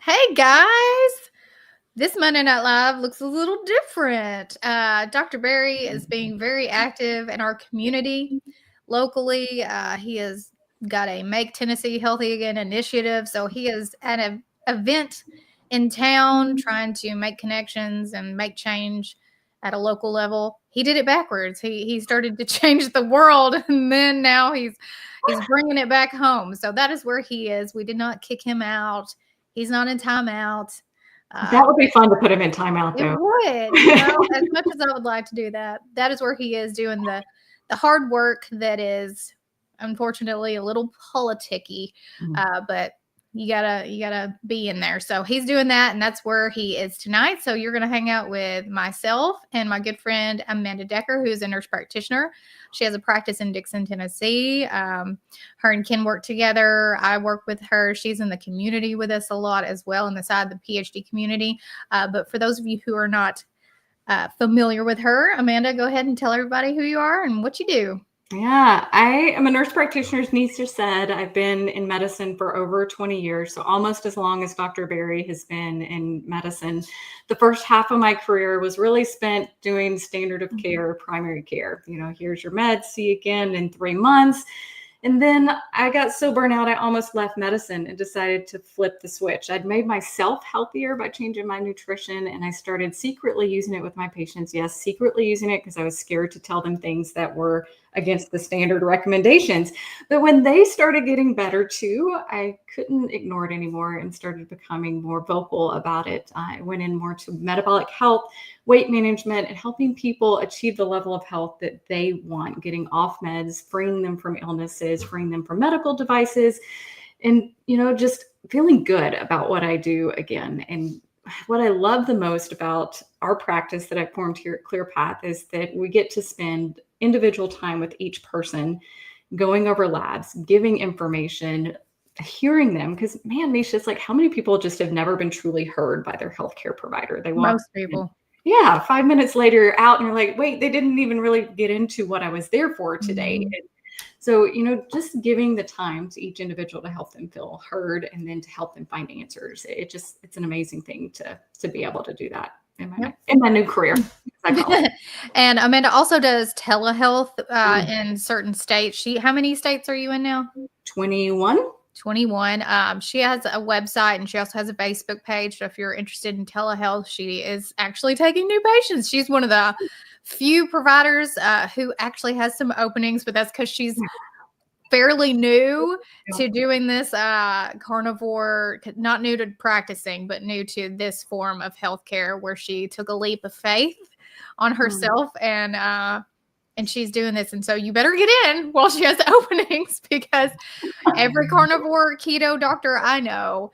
Hey guys, this Monday Night Live looks a little different. Dr. Berry is being very active in our community locally. He has got a Make Tennessee Healthy Again initiative. So he is at an event in town trying to make connections and make change at a local level. He did it backwards. He started to change the world, and then now he's bringing it back home. So that is where he is. We did not kick him out. He's not in timeout. That would be fun to put him in timeout, though. It would. As much as I would like to do that, that is where he is doing the hard work that is unfortunately a little politicky, but you gotta be in there. So he's doing that, and that's where he is tonight. So you're gonna hang out with myself and my good friend Amanda Decker, who's a nurse practitioner. She has a practice in Dixon, Tennessee. Her and Ken work together. I work with her. She's in the community with us a lot as well, inside the PhD community. But for those of you who are not familiar with her, Amanda, go ahead and tell everybody who you are and what you do. Yeah, I am a nurse practitioner, as Neisha said. I've been in medicine for over 20 years, so almost as long as Dr. Berry has been in medicine. The first half of my career was really spent doing standard of care, primary care. You know, here's your meds, see you again in 3 months. And then I got so burnt out, I almost left medicine and decided to flip the switch. I'd made myself healthier by changing my nutrition, and I started secretly using it with my patients. Yes, secretly using it because I was scared to tell them things that were against the standard recommendations. But when they started getting better too, I couldn't ignore it anymore and started becoming more vocal about it. I went in more to metabolic health, weight management, and helping people achieve the level of health that they want, getting off meds, freeing them from illnesses, freeing them from medical devices, and, you know, just feeling good about what I do again. And what I love the most about our practice that I formed here at ClearPath is that we get to spend individual time with each person, going over labs, giving information, hearing them. Because man, Neisha, it's like how many people just have never been truly heard by their healthcare provider? They want most people. Yeah, 5 minutes later, you're out and you're like, wait, they didn't even really get into what I was there for today. And so, you know, just giving the time to each individual to help them feel heard and then to help them find answers. It's an amazing thing to be able to do that in my new career. And Amanda also does telehealth in certain states. How many states are you in now? 21. 21. She has a website and she also has a Facebook page. So if you're interested in telehealth, she is actually taking new patients. She's one of the few providers who actually has some openings, but that's because she's fairly new to doing this carnivore, not new to practicing, but new to this form of healthcare where she took a leap of faith on herself and she's doing this. And so you better get in while she has openings, because every carnivore keto doctor I know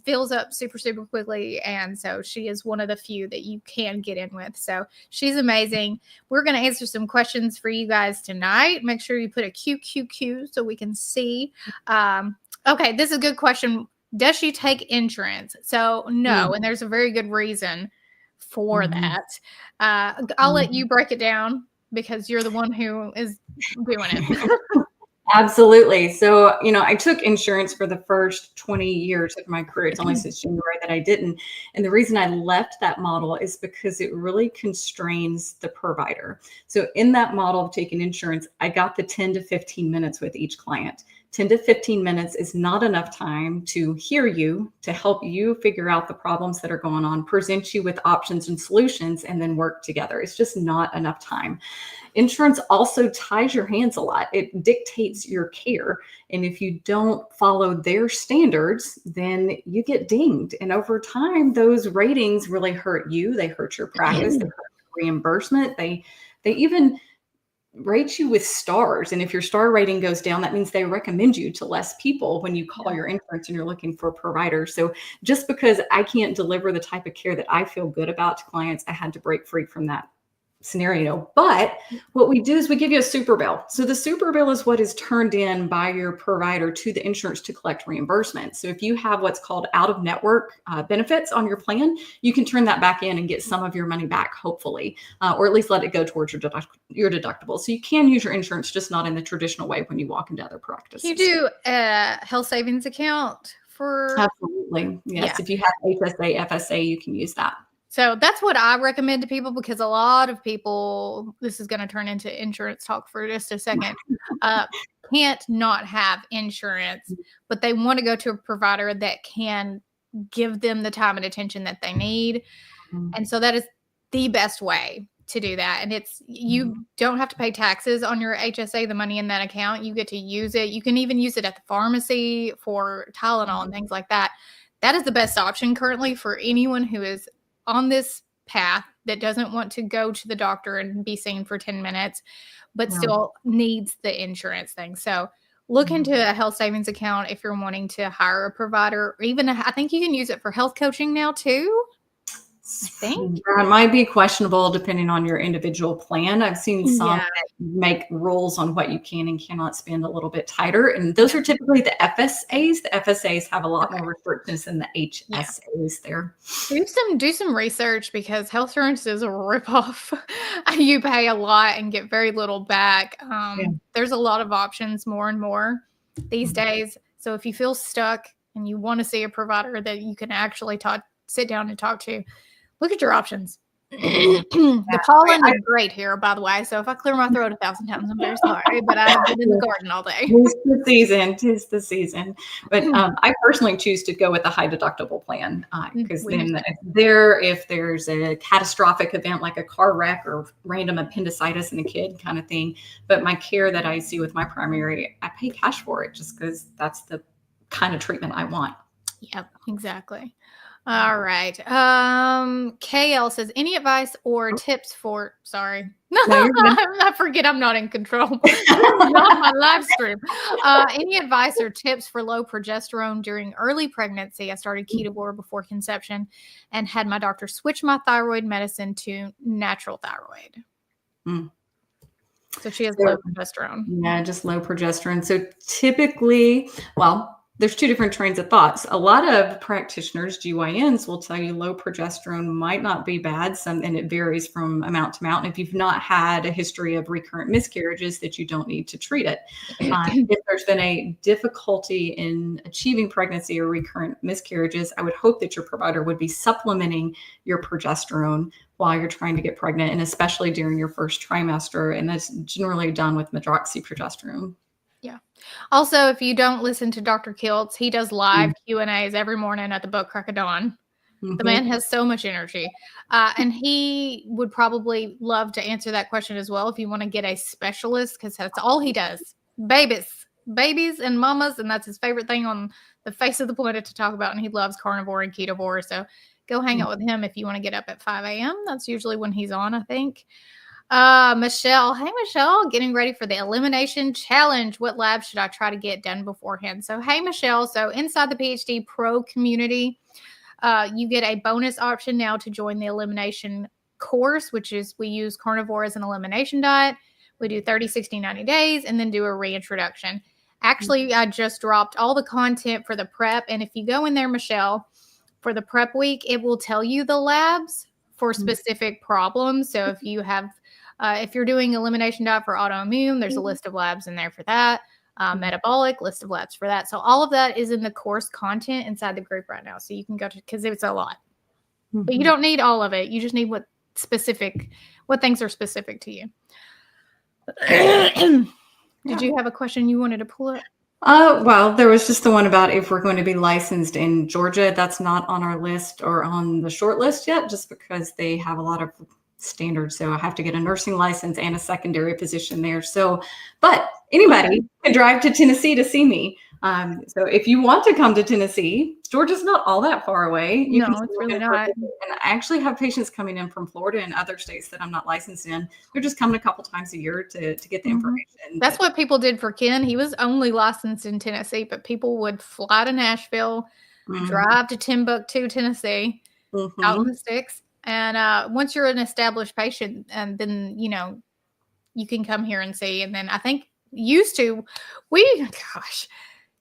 fills up super, super quickly. And so she is one of the few that you can get in with. So she's amazing. We're going to answer some questions for you guys tonight. Make sure you put a QQQ so we can see. Okay, this is a good question. Does she take insurance? So no, and there's a very good reason for that. I'll let you break it down because you're the one who is doing it. Absolutely. So, you know, I took insurance for the first 20 years of my career. It's only since January that I didn't. And the reason I left that model is because it really constrains the provider. So in that model of taking insurance, I got the 10 to 15 minutes with each client. 10 to 15 minutes is not enough time to hear you, to help you figure out the problems that are going on, present you with options and solutions, and then work together. It's just not enough time. Insurance also ties your hands a lot. It dictates your care. And if you don't follow their standards, then you get dinged. And over time, those ratings really hurt you. They hurt your practice. They hurt your reimbursement. They even rate you with stars. And if your star rating goes down, that means they recommend you to less people when you call your insurance and you're looking for a provider. So just because I can't deliver the type of care that I feel good about to clients, I had to break free from that scenario. But what we do is we give you a super bill. So the super bill is what is turned in by your provider to the insurance to collect reimbursement. So if you have what's called out of network benefits on your plan, you can turn that back in and get some of your money back, hopefully, or at least let it go towards your deductible. So you can use your insurance, just not in the traditional way when you walk into other practices. You do a health savings account for? Absolutely. Yes. Yeah. If you have HSA, FSA, you can use that. So that's what I recommend to people, because a lot of people, this is going to turn into insurance talk for just a second, can't not have insurance, but they want to go to a provider that can give them the time and attention that they need. And so that is the best way to do that. And you don't have to pay taxes on your HSA, the money in that account. You get to use it. You can even use it at the pharmacy for Tylenol and things like that. That is the best option currently for anyone who is on this path that doesn't want to go to the doctor and be seen for 10 minutes, but still needs the insurance thing. So look into a health savings account if you're wanting to hire a provider, or even I think you can use it for health coaching now too. I think it might be questionable depending on your individual plan. I've seen some that make rules on what you can and cannot spend a little bit tighter. And those are typically the FSAs. The FSAs have a lot more restrictions than the HSAs there. Do some research, because health insurance is a ripoff. You pay a lot and get very little back. There's a lot of options, more and more these days. So if you feel stuck and you want to see a provider that you can actually sit down and talk to, look at your options. The pollen is great here, by the way. So if I clear my throat 1,000 times, I'm very sorry, but I've been in the garden all day. Tis the season. But I personally choose to go with a high deductible plan, because then if there's a catastrophic event like a car wreck or random appendicitis in a kid kind of thing, but my care that I see with my primary, I pay cash for it just because that's the kind of treatment I want. Yep, exactly. All right. KL says, any advice or tips for, sorry. No, I forget I'm not in control. Not my live stream. Any advice or tips for low progesterone during early pregnancy? I started carnivore before conception and had my doctor switch my thyroid medicine to natural thyroid. So she has low progesterone. Yeah, just low progesterone. So typically, there's two different trains of thoughts. A lot of practitioners, GYNs, will tell you low progesterone might not be bad, and it varies from amount to amount. And if you've not had a history of recurrent miscarriages, that you don't need to treat it. If there's been a difficulty in achieving pregnancy or recurrent miscarriages, I would hope that your provider would be supplementing your progesterone while you're trying to get pregnant, and especially during your first trimester. And that's generally done with medroxyprogesterone. Yeah. Also, if you don't listen to Dr. Kiltz, he does live Q&As every morning at the book crack of dawn. The man has so much energy. And he would probably love to answer that question as well if you want to get a specialist, because that's all he does. Babies and mamas, and that's his favorite thing on the face of the planet to talk about. And he loves carnivore and ketovore. So go hang out with him if you want to get up at 5 a.m. That's usually when he's on, I think. Michelle. Hey, Michelle, getting ready for the Elimination Challenge. What labs should I try to get done beforehand? So, hey, Michelle. So inside the PhD Pro community, you get a bonus option now to join the Elimination course, which is we use carnivore as an elimination diet. We do 30, 60, 90 days, and then do a reintroduction. Actually, I just dropped all the content for the prep. And if you go in there, Michelle, for the prep week, it will tell you the labs for specific problems. So if you have if you're doing elimination diet for autoimmune, there's a list of labs in there for that. Metabolic, list of labs for that. So all of that is in the course content inside the group right now. So you can go to, because it's a lot. But you don't need all of it. You just need what things are specific to you. Did you have a question you wanted to pull up? Well, there was just the one about if we're going to be licensed in Georgia. That's not on our list or on the short list yet, just because they have a lot of standards. So I have to get a nursing license and a secondary position there. So, but anybody can drive to Tennessee to see me. So if you want to come to Tennessee, Georgia's not all that far away. It's really not. And I actually have patients coming in from Florida and other states that I'm not licensed in. They're just coming a couple times a year to get the information. That's what people did for Ken. He was only licensed in Tennessee, but people would fly to Nashville, drive to Timbuktu, Tennessee, out in the sticks. And once you're an established patient, and then, you can come here and see. And then I think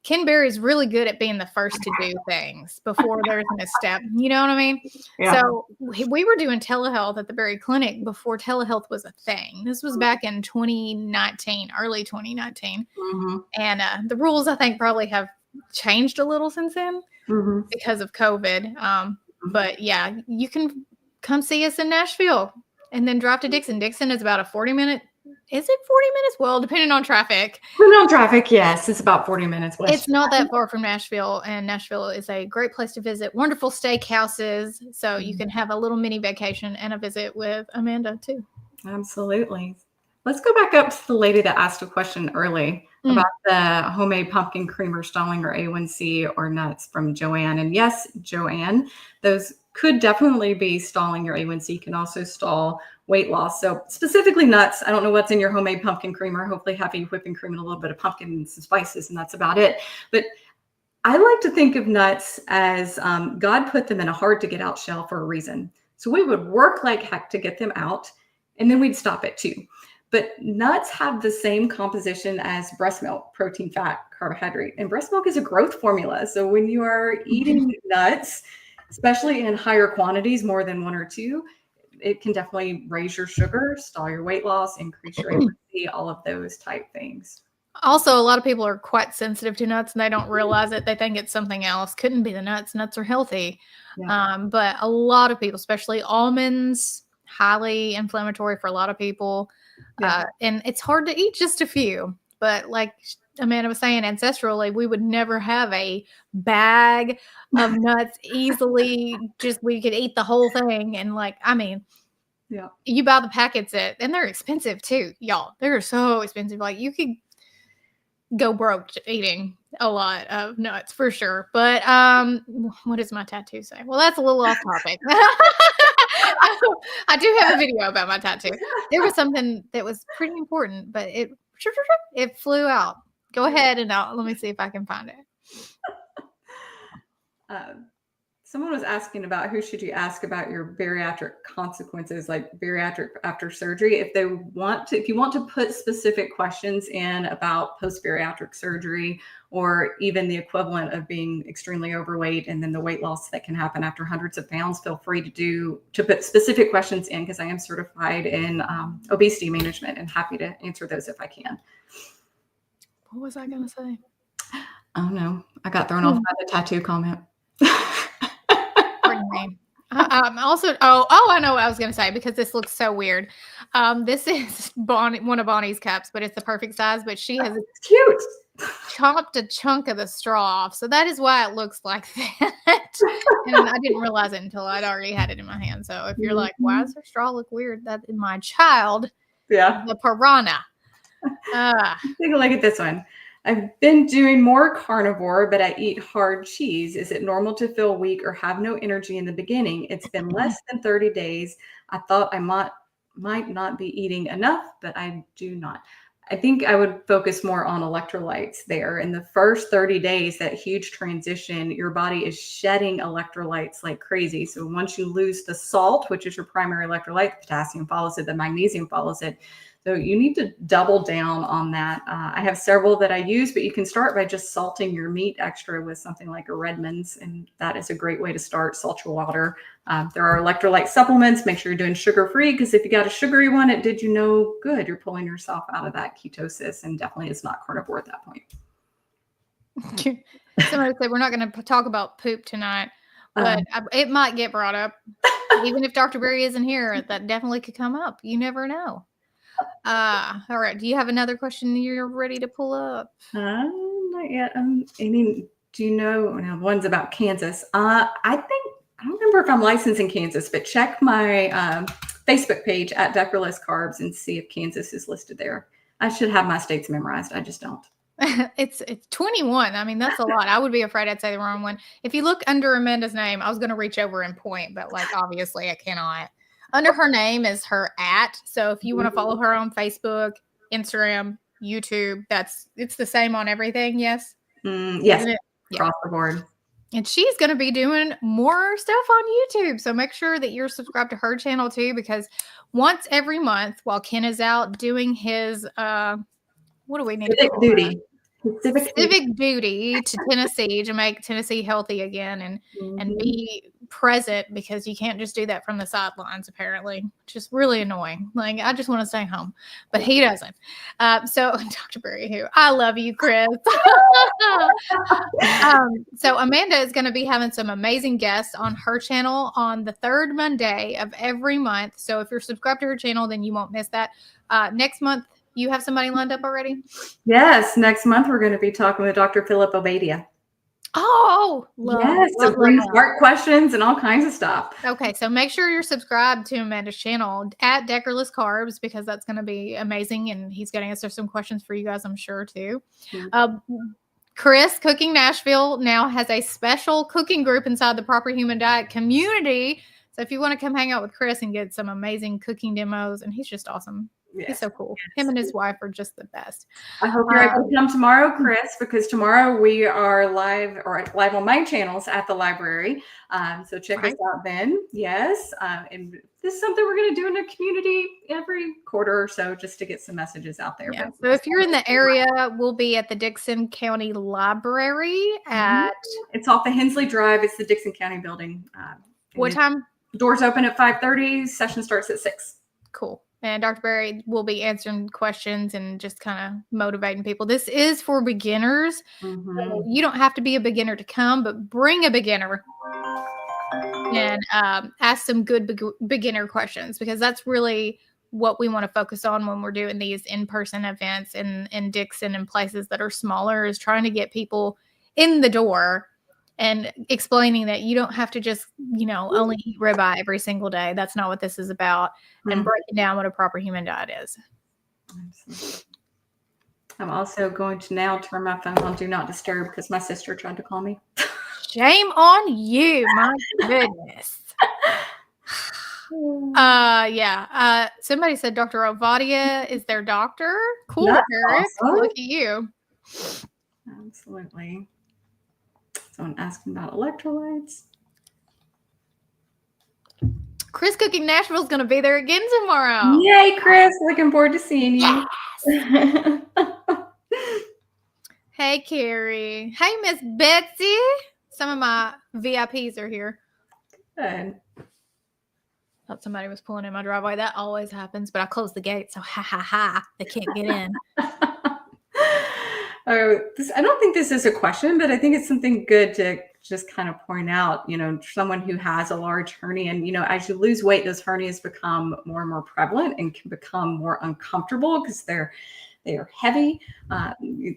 Ken Berry's really good at being the first to do things before there's a step. You know what I mean? Yeah. So we were doing telehealth at the Berry Clinic before telehealth was a thing. This was back in 2019, early 2019. And the rules, I think, probably have changed a little since then because of COVID. But yeah, you can come see us in Nashville and then drive to Dixon. Dixon is about a 40-minute. Is it 40 minutes? Well, depending on traffic. Depending on traffic, yes. It's about 40 minutes west. It's not that far from Nashville, and Nashville is a great place to visit. Wonderful steakhouses. So you can have a little mini vacation and a visit with Amanda too. Absolutely. Let's go back up to the lady that asked a question early about the homemade pumpkin creamer stalling or A1C or nuts from Joanne. And yes, Joanne, those could definitely be stalling your A1C. You can also stall weight loss. So specifically nuts. I don't know what's in your homemade pumpkin creamer. Hopefully heavy whipping cream and a little bit of pumpkin and some spices, and that's about it. But I like to think of nuts as God put them in a hard to get out shell for a reason. So we would work like heck to get them out, and then we'd stop it too. But nuts have the same composition as breast milk, protein, fat, carbohydrate. And breast milk is a growth formula. So when you are eating nuts, especially in higher quantities, more than 1 or 2, it can definitely raise your sugar, stall your weight loss, increase your A1C, all of those type things. Also, a lot of people are quite sensitive to nuts and they don't realize it. They think it's something else. Couldn't be the nuts. Nuts are healthy. Yeah. But a lot of people, especially almonds, highly inflammatory for a lot of people. Yeah. And it's hard to eat just a few. But like Amanda was saying, ancestrally, we would never have a bag of nuts easily. Just we could eat the whole thing. And like, I mean, yeah, you buy the packets and they're expensive too, y'all. They're so expensive. Like you could go broke eating a lot of nuts for sure. But what does my tattoo say? Well, that's a little off topic. I do have a video about my tattoo. There was something that was pretty important, but it flew out. Go ahead and let me see if I can find it. Someone was asking about who should you ask about your bariatric consequences, like bariatric after surgery. If you want to put specific questions in about post-bariatric surgery, or even the equivalent of being extremely overweight and then the weight loss that can happen after hundreds of pounds, feel free to put specific questions in, because I am certified in obesity management and happy to answer those if I can. What was I going to say? Oh no, I got thrown off by the tattoo comment. Pardon me. Also, I know what I was going to say, because this looks so weird. This is one of Bonnie's cups, but it's the perfect size. But she has cute chopped a chunk of the straw off, so that is why it looks like that. And I didn't realize it until I'd already had it in my hand. So if you're like, why does her straw look weird? That is my child, the piranha. Take a look at this one. I've been doing more carnivore, but I eat hard cheese. Is it normal to feel weak or have no energy in the beginning? It's been less than 30 days. I thought I might not be eating enough, but I do not. I think I would focus more on electrolytes there. In the first 30 days, that huge transition, your body is shedding electrolytes like crazy. So once you lose the salt, which is your primary electrolyte, the potassium follows it, the magnesium follows it. So you need to double down on that. I have several that I use, but you can start by just salting your meat extra with something like a Redmond's, and that is a great way to start. Salt your water. There are electrolyte supplements. Make sure you're doing sugar-free, because if you got a sugary one, it did you no good. You're pulling yourself out of that ketosis, and definitely is not carnivore at that point. Somebody said we're not going to talk about poop tonight, but it might get brought up. Even if Dr. Berry isn't here, that definitely could come up. You never know. All right. Do you have another question you're ready to pull up? Not yet. Do you know? No, one's about Kansas. I don't remember if I'm licensed in Kansas, but check my Facebook page at Deckerless Carbs and see if Kansas is listed there. I should have my states memorized. I just don't. It's 21. I mean, that's a lot. I would be afraid I'd say the wrong one. If you look under Amanda's name, I was going to reach over and point, but like obviously I cannot. Under her name is her @ So if you want to follow her on Facebook, Instagram, YouTube, it's the same on everything. Yes. Yes. Across the board. And she's going to be doing more stuff on YouTube. So make sure that you're subscribed to her channel too, because once every month while Ken is out doing his, what do we need? Civic duty. civic duty to Tennessee to make Tennessee healthy again and be present, because you can't just do that from the sidelines, apparently, which is really annoying. Like, I just want to stay home, but he doesn't. So Dr. Berry, who I love you, Chris. So Amanda is going to be having some amazing guests on her channel on the third Monday of every month. So if you're subscribed to her channel, then you won't miss that. Next month, you have somebody lined up already? Yes, next month we're going to be talking with Dr. Philip Obadia. Oh, yes, so bring smart questions and all kinds of stuff. Okay, so make sure you're subscribed to Amanda's channel at Deckerless Carbs, because that's going to be amazing, and he's going to answer some questions for you guys, I'm sure, too. Chris, Cooking Nashville, now has a special cooking group inside the Proper Human Diet community. So if you want to come hang out with Chris and get some amazing cooking demos, and he's just awesome. Yes. He's so cool. Yes. Him and his wife are just the best. I hope you're able to come tomorrow, Chris, because tomorrow we are live on my channels at the library. So check us out then. Yes. And this is something we're going to do in the community every quarter or so, just to get some messages out there. Yeah. So if you're in the area, we'll be at the Dixon County Library at... It's off the Hensley Drive. It's the Dixon County building. What time? Doors open at 5:30. Session starts at 6. Cool. And Dr. Berry will be answering questions and just kind of motivating people. This is for beginners. So you don't have to be a beginner to come, but bring a beginner and ask some good beginner questions, because that's really what we want to focus on when we're doing these in-person events in Dixon and places that are smaller, is trying to get people in the door and explaining that you don't have to just, only eat ribeye every single day. That's not what this is about. And breaking down what a proper human diet is. Absolutely. I'm also going to now turn my phone on Do Not Disturb, because my sister tried to call me. Shame on you. My goodness. Somebody said Dr. Ovadia is their doctor. Cool, Eric. Awesome. Look at you. Absolutely. Someone asking about electrolytes. Chris Cooking Nashville is going to be there again tomorrow. Yay, Chris. Looking forward to seeing you. Yes. Hey, Carrie. Hey, Miss Betsy. Some of my VIPs are here. Good. Thought somebody was pulling in my driveway. That always happens, but I closed the gate, so they can't get in. I don't think this is a question, but I think it's something good to just kind of point out, someone who has a large hernia, and, as you lose weight, those hernias become more and more prevalent and can become more uncomfortable because they are heavy.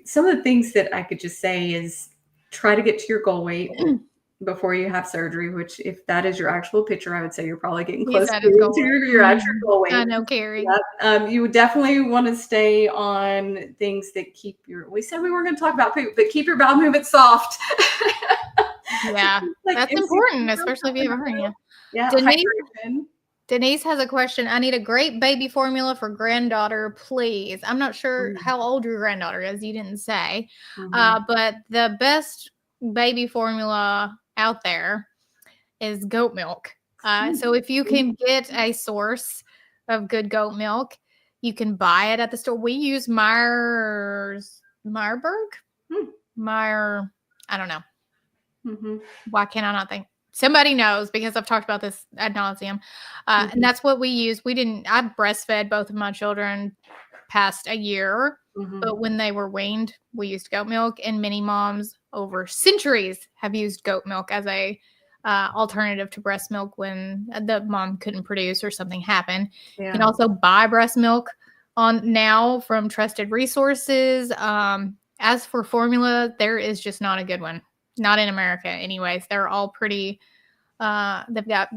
Some of the things that I could just say is try to get to your goal weight before you have surgery, which if that is your actual picture, I would say you're probably getting close to your actual goal weight. I know, Carrie. Yep. You would definitely want to stay on things that keep we said we weren't going to talk about poop, but keep your bowel movement soft. Yeah, that's important, especially if you have a hernia. Yeah. Denise has a question. I need a great baby formula for granddaughter, please. I'm not sure how old your granddaughter is. You didn't say. But the best baby formula out there is goat milk. So if you can get a source of good goat milk, you can buy it at the store. We use Meyerberg. I don't know. Why can I not think? Somebody knows, because I've talked about this ad nauseum. And that's what we use. I breastfed both of my children past a year, but when they were weaned, we used goat milk, and many moms over centuries have used goat milk as a alternative to breast milk when the mom couldn't produce or something happened. Yeah. You can also buy breast milk now from trusted resources. As for formula, there is just not a good one. Not in America anyways. They're all pretty, they've got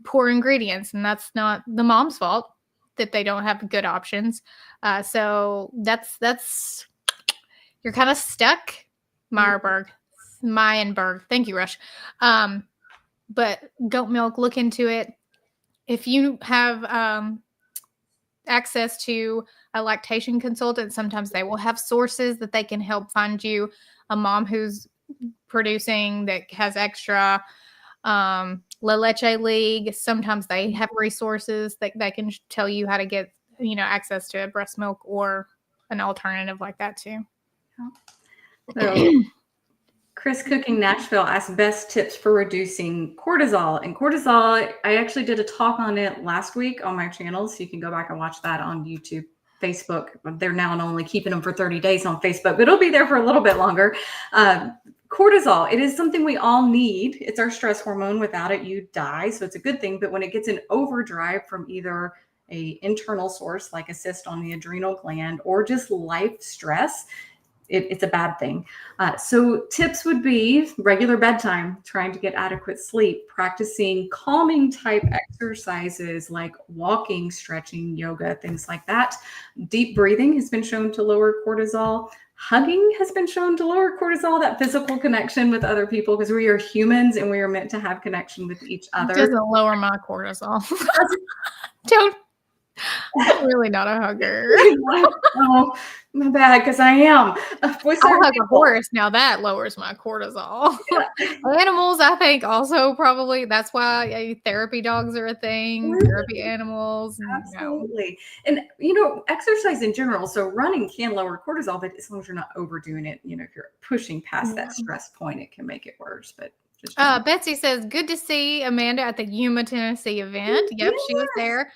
poor ingredients, and that's not the mom's fault that they don't have good options. So that's, you're kind of stuck. Meyenberg. Thank you, Rush. But goat milk, look into it. If you have access to a lactation consultant, sometimes they will have sources that they can help find you a mom who's producing that has extra. La Leche League, sometimes they have resources that they can tell you how to get access to breast milk or an alternative like that too. So Chris Cooking Nashville asked best tips for reducing cortisol. And cortisol, I actually did a talk on it last week on my channel, so you can go back and watch that on YouTube, Facebook. They're now only keeping them for 30 days on Facebook, but it'll be there for a little bit longer. Cortisol, it is something we all need. It's our stress hormone. Without it, you die. So it's a good thing. But when it gets an overdrive from either a internal source like a cyst on the adrenal gland or just life stress, it's a bad thing. So tips would be regular bedtime, trying to get adequate sleep, practicing calming type exercises like walking, stretching, yoga, things like that. Deep breathing has been shown to lower cortisol. Hugging has been shown to lower cortisol, that physical connection with other people, because we are humans and we are meant to have connection with each other. It doesn't lower my cortisol. Don't. I'm really not a hugger. Oh, my bad, because I am. I'll hug a horse. Now that lowers my cortisol. Yeah. Animals, I think, also probably. That's why therapy dogs are a thing. Really? Therapy animals. Absolutely. And, exercise in general. So running can lower cortisol, but as long as you're not overdoing it, if you're pushing past that stress point, it can make it worse. But Betsy says, good to see Amanda at the Yuma, Tennessee event. Yep, yes. She was there.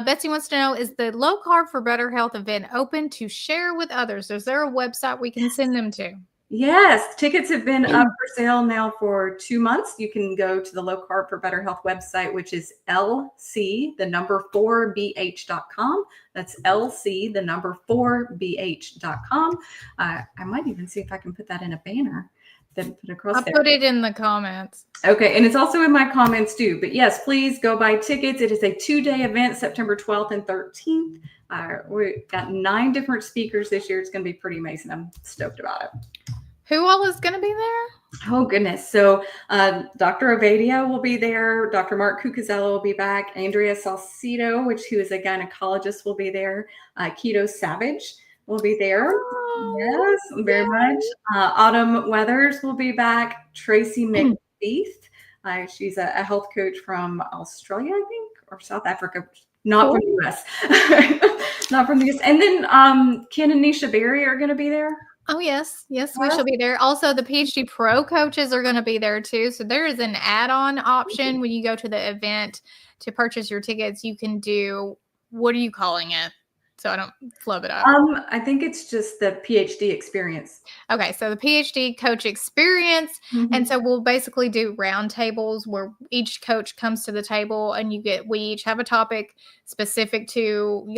Betsy wants to know, is the Low Carb for Better Health event open to share with others? Is there a website we can send them to? Yes, tickets have been up for sale now for 2 months. You can go to the Low Carb for Better Health website, which is LC4BH.com. That's LC4BH.com. I might even see if I can put that in a banner. I'll put it in the comments. Okay, and it's also in my comments too. But yes, please go buy tickets. It is a 2-day event, September 12th and 13th. We've got 9 different speakers this year. It's going to be pretty amazing. I'm stoked about it. Who all is going to be there? Oh, goodness. So Dr. Ovadia will be there. Dr. Mark Cucuzzello will be back. Andrea Salcido, who is a gynecologist, will be there. Keto Savage will be there. Oh, yes, very much. Autumn Weathers will be back. Tracy McBeath. She's a health coach from Australia, I think, or South Africa. Not from the U.S. Not from the U.S. And then Ken and Neisha Berry are going to be there. Oh, yes. Yes, we shall be there. Also, the PhD Pro coaches are going to be there, too. So there is an add-on option when you go to the event to purchase your tickets. You can do, what are you calling it? So I don't flub it up. I think it's just the PhD experience. Okay, so the PhD coach experience. Mm-hmm. And so we'll basically do round tables where each coach comes to the table and we each have a topic specific to,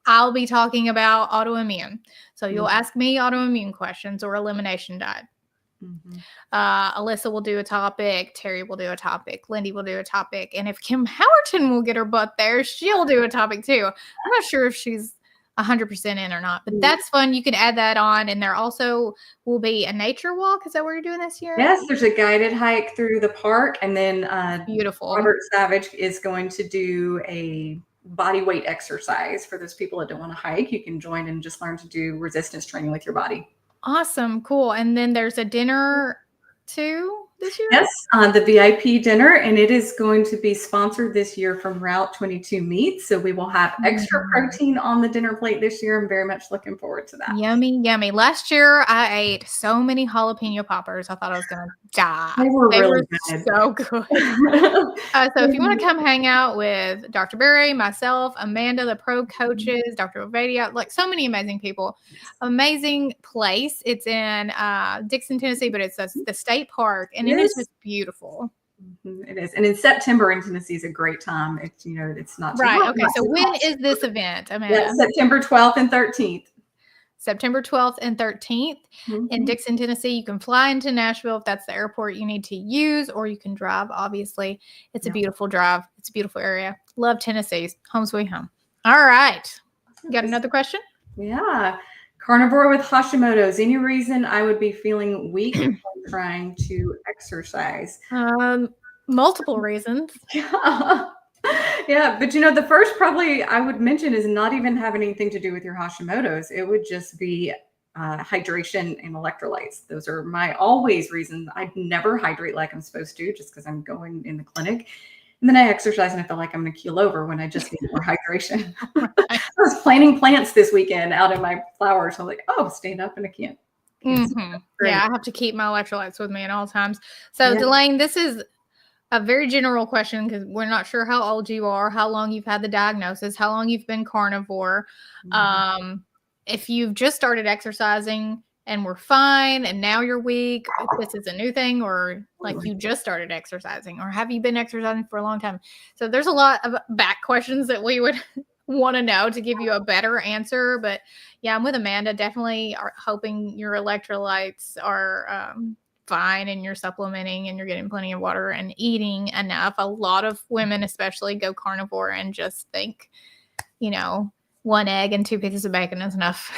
I'll be talking about autoimmune. So you'll ask me autoimmune questions or elimination diet. Mm-hmm. Alyssa will do a topic. Terry will do a topic. Lindy will do a topic. And if Kim Howerton will get her butt there, she'll do a topic too. I'm not sure if she's 100% in or not, but that's fun. You can add that on. And there also will be a nature walk. Is that what you're doing this year? Yes, there's a guided hike through the park. And then beautiful. Robert Savage is going to do a body weight exercise for those people that don't want to hike. You can join and just learn to do resistance training with your body. Awesome. Cool. And then there's a dinner too this year? Yes, the VIP dinner, and it is going to be sponsored this year from Route 22 Meats. So we will have extra protein on the dinner plate this year. I'm very much looking forward to that. Yummy, yummy. Last year, I ate so many jalapeno poppers. I thought I was going to die. They were really good. So good. So if you want to come hang out with Dr. Berry, myself, Amanda, the pro coaches, Dr. Ovadia, so many amazing people. Amazing place. It's in Dixon, Tennessee, but it's the state park, and it is just beautiful. It is. And in September in Tennessee is a great time. It's, it's not too right. hot. Okay. So when is this event, Amanda? Yeah, September 12th and 13th. September 12th and 13th in Dixon, Tennessee. You can fly into Nashville if that's the airport you need to use, or you can drive, obviously. It's a beautiful drive. It's a beautiful area. Love Tennessee. Home sweet home. All right. You got another question? Yeah. Carnivore with Hashimoto's. Any reason I would be feeling weak when trying to exercise? Multiple reasons. Yeah, but the first probably I would mention is not even have anything to do with your Hashimoto's. It would just be hydration and electrolytes. Those are my always reasons. I'd never hydrate like I'm supposed to just because I'm going in the clinic. And then I exercise and I feel like I'm going to keel over when I just need more hydration. I was planting plants this weekend out in my flowers. So I'm like, stand up and I can't Yeah, I have to keep my electrolytes with me at all times. So, Yeah. Delane, this is a very general question because we're not sure how old you are, how long you've had the diagnosis, how long you've been carnivore. If you've just started exercising and were fine and now you're weak, if this is a new thing, or like you just started exercising, or have you been exercising for a long time? So there's a lot of back questions that we would want to know to give you a better answer. But yeah, I'm with Amanda. Definitely are hoping your electrolytes are fine and you're supplementing and you're getting plenty of water and eating enough. A lot of women especially go carnivore and just think, you know, 1 egg and 2 pieces of bacon is enough.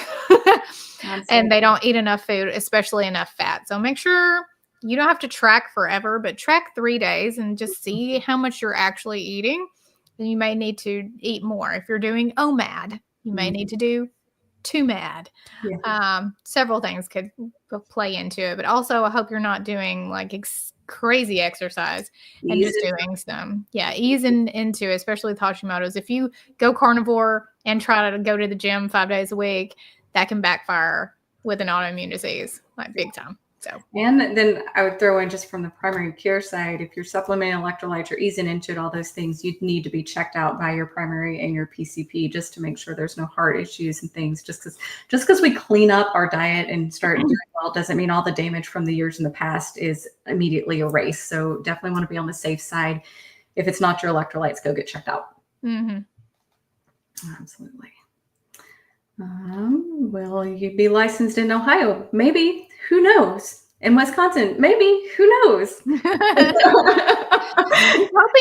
And they don't eat enough food, especially enough fat. So make sure you don't have to track forever, but track 3 days and just see how much you're actually eating. And you may need to eat more. If you're doing OMAD, you may need to do 2 MAD. Several things could play into it, but also I hope you're not doing like crazy exercise and just doing some, easing into it, especially with Hashimoto's. If you go carnivore and try to go to the gym 5 days a week, that can backfire with an autoimmune disease, like big time. So, and then I would throw in, just from the primary care side, if you're supplementing electrolytes or easing into it, all those things, you'd need to be checked out by your primary and your PCP just to make sure there's no heart issues and things. Just because we clean up our diet and start doing well doesn't mean all the damage from the years in the past is immediately erased. So definitely want to be on the safe side. If it's not your electrolytes, go get checked out. Absolutely. Will you be licensed in Ohio? Maybe. Who knows? In Wisconsin? Maybe. Who knows? Hoping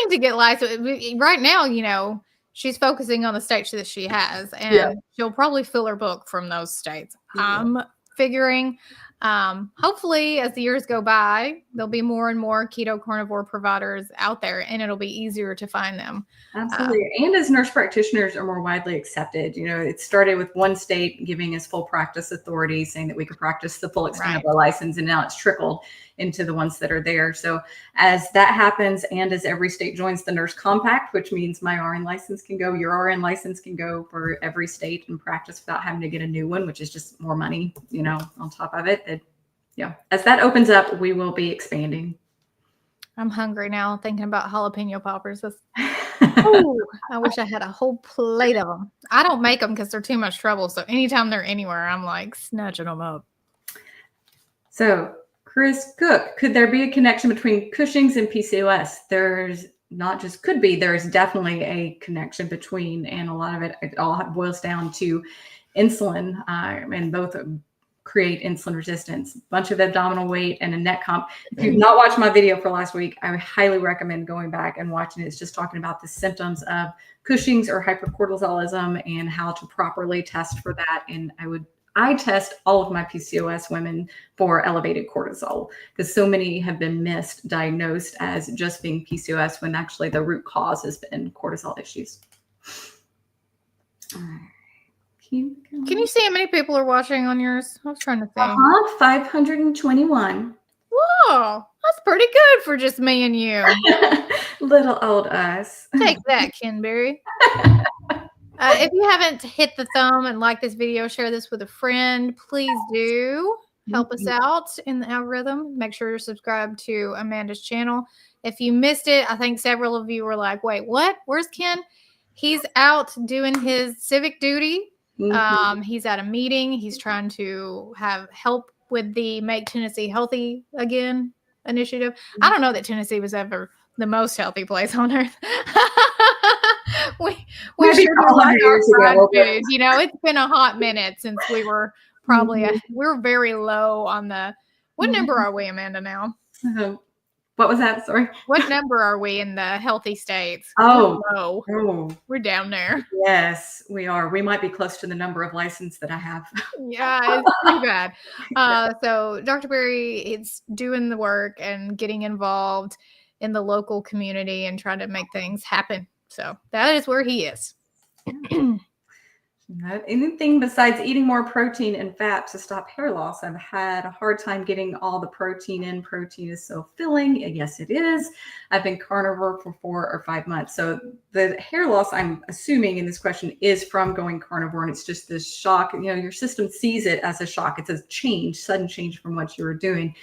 to get licensed. Right now, you know, she's focusing on the states that she has, and she'll probably fill her book from those states. I'm figuring, hopefully, as the years go by, there'll be more and more keto carnivore providers out there, and it'll be easier to find them. Absolutely. And as nurse practitioners are more widely accepted, you know, it started with one state giving us full practice authority, saying that we could practice the full extent of our license, and now it's trickled into the ones that are there. So as that happens, and as every state joins the nurse compact, which means my RN license can go, your RN license can go for every state and practice without having to get a new one, which is just more money, you know, on top of it. As that opens up, we will be expanding. I'm hungry now thinking about jalapeno poppers. Oh, I wish I had a whole plate of them. I don't make them because they're too much trouble. So anytime they're anywhere, I'm like snatching them up. So Chris Cook, could there be a connection between Cushing's and PCOS? There's not just could be, there's definitely a connection between, and a lot of it all boils down to insulin, and both create insulin resistance, a bunch of abdominal weight and a neck hump. If you've not watched my video for last week, I would highly recommend going back and watching it. It's just talking about the symptoms of Cushing's or hypercortisolism and how to properly test for that. And I test all of my PCOS women for elevated cortisol, because so many have been misdiagnosed as just being PCOS when actually the root cause has been cortisol issues. All right. Can you see how many people are watching on yours? I was trying to think. 521. Whoa, that's pretty good for just me and you. Little old us. Take that, Kenberry. If you haven't hit the thumb and like this video, share this with a friend, please do. Help us out in the algorithm. Make sure you're subscribed to Amanda's channel. If you missed it, I think several of you were like, wait, what? Where's Ken? He's out doing his civic duty. He's at a meeting. He's trying to have help with the Make Tennessee Healthy Again initiative. I don't know that Tennessee was ever the most healthy place on earth. we sure do like our fried food. You know, it's been a hot minute since we were probably we're very low on the. What number are we, Amanda, now? What was that? Sorry. What number are we in the healthy states? Oh, we're low. Oh, we're down there. Yes, we are. We might be close to the number of license that I have. Yeah, it's pretty bad. So Dr. Berry is doing the work and getting involved in the local community and trying to make things happen. So that is where he is. Not anything besides eating more protein and fat to stop hair loss. I've had a hard time getting all the protein in. Protein is so filling. And yes, it is. I've been carnivore for 4 or 5 months. So the hair loss, I'm assuming in this question, is from going carnivore. And it's just this shock. You know, your system sees it as a shock. It's a change, sudden change from what you were doing.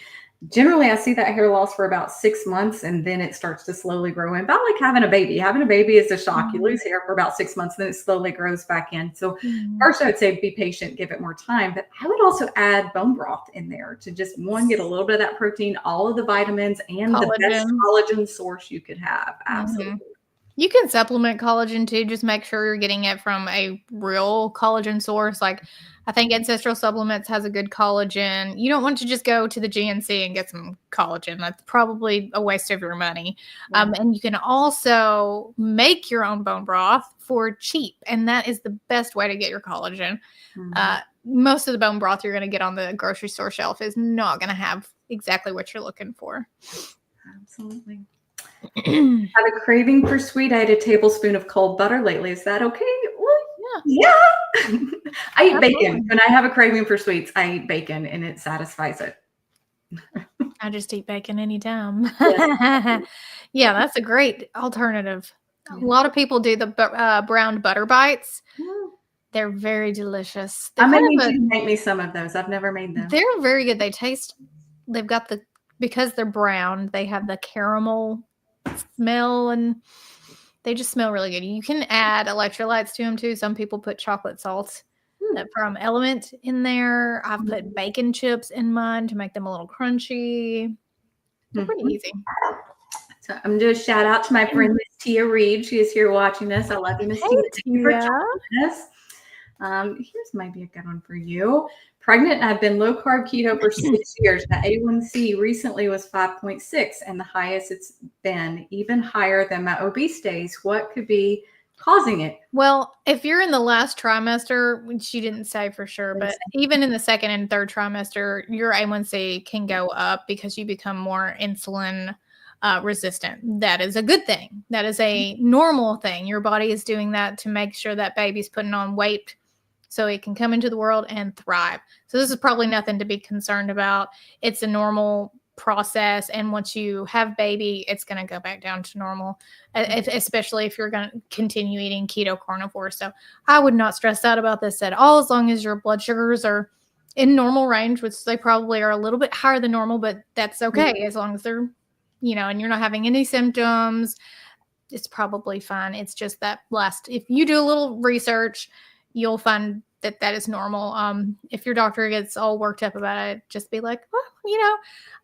Generally, I see that hair loss for about 6 months, and then it starts to slowly grow in, about like having a baby. Having a baby is a shock. You lose hair for about 6 months, then it slowly grows back in. So first, I would say be patient, give it more time. But I would also add bone broth in there to just, one, get a little bit of that protein, all of the vitamins, and the best collagen source you could have. Absolutely. You can supplement collagen too. Just make sure you're getting it from a real collagen source. Like, I think Ancestral Supplements has a good collagen. You don't want to just go to the GNC and get some collagen. That's probably a waste of your money. Yeah. And you can also make your own bone broth for cheap. And that is the best way to get your collagen. Most of the bone broth you're going to get on the grocery store shelf is not going to have exactly what you're looking for. Absolutely. Have a craving for sweet. I had a tablespoon of cold butter lately. Is that okay? Well, yeah. I eat bacon. When I have a craving for sweets, I eat bacon and it satisfies it. I just eat bacon anytime. Yeah, that's a great alternative. Yeah. A lot of people do the browned butter bites. Yeah. They're very delicious. I might need you to make me some of those. I've never made them. They're very good. They've got because they're brown, they have the caramel smell, and they just smell really good. You can add electrolytes to them too. Some people put chocolate salt from Element in there. I've put bacon chips in mine to make them a little crunchy. They're pretty easy. So I'm going to do a shout out to my friend Miss Tia Reed. She is here watching this. I love you, Miss Tia. Thank you for joining us. Here's maybe a good one for you. Pregnant, I've been low carb keto for 6 years. The A1C recently was 5.6, and the highest it's been, even higher than my obese days. What could be causing it? Well, if you're in the last trimester, which she didn't say for sure, but even in the second and third trimester, your A1C can go up because you become more insulin resistant. That is a good thing. That is a normal thing. Your body is doing that to make sure that baby's putting on weight so it can come into the world and thrive. So this is probably nothing to be concerned about. It's a normal process. And once you have baby, it's going to go back down to normal, especially if you're going to continue eating keto carnivore. So I would not stress out about this at all, as long as your blood sugars are in normal range, which they probably are a little bit higher than normal, but that's okay. As long as they're, and you're not having any symptoms, it's probably fine. It's just that if you do a little research, you'll find that is normal. If your doctor gets all worked up about it, just be like, well,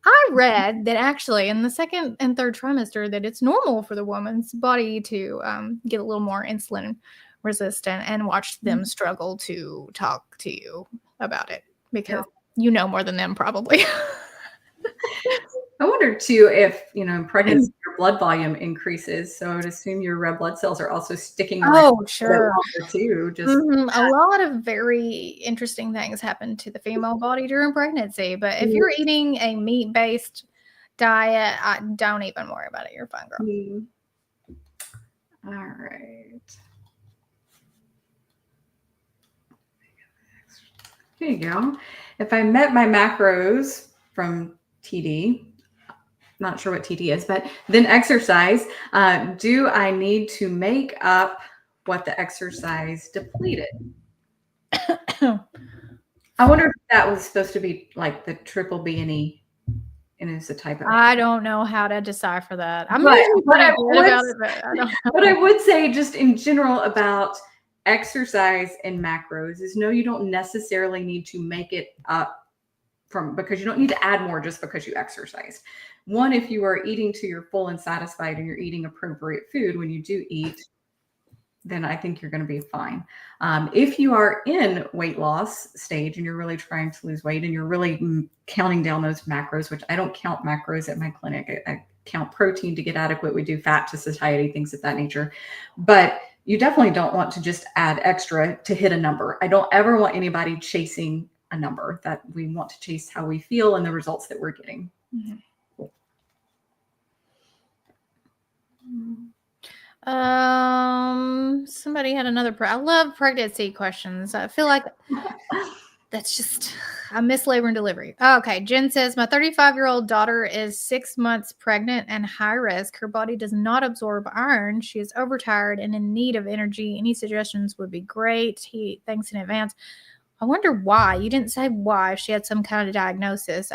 I read that actually in the second and third trimester that it's normal for the woman's body to get a little more insulin resistant, and watch them struggle to talk to you about it, because you know more than them probably. I wonder too if, in pregnancy, your blood volume increases. So I would assume your red blood cells are also sticking around. Oh, sure. Too. A lot of very interesting things happen to the female body during pregnancy. But if you're eating a meat-based diet, don't even worry about it. You're fine, girl. All right. Here you go. If I met my macros from TD, not sure what TD is, but then exercise, do I need to make up what the exercise depleted? I wonder if that was supposed to be like the triple B&E, and it's a type of. I don't know how to decipher that. But I would say just in general about exercise and macros is, no, you don't necessarily need to make it up because you don't need to add more just because you exercised. One, if you are eating to your full and satisfied and you're eating appropriate food when you do eat, then I think you're going to be fine. If you are in weight loss stage and you're really trying to lose weight and you're really counting down those macros, which I don't count macros at my clinic. I count protein to get adequate. We do fat to satiety, things of that nature. But you definitely don't want to just add extra to hit a number. I don't ever want anybody chasing a number. That we want to chase how we feel and the results that we're getting. Some somebody had another. I love pregnancy questions. I feel like that's just, I miss labor and delivery. Okay. Jen says, my 35-year-old daughter is 6 months pregnant and high risk. Her body does not absorb iron. She is overtired and in need of energy. Any suggestions would be great. Thanks in advance. I wonder why. You didn't say why. If she had some kind of diagnosis.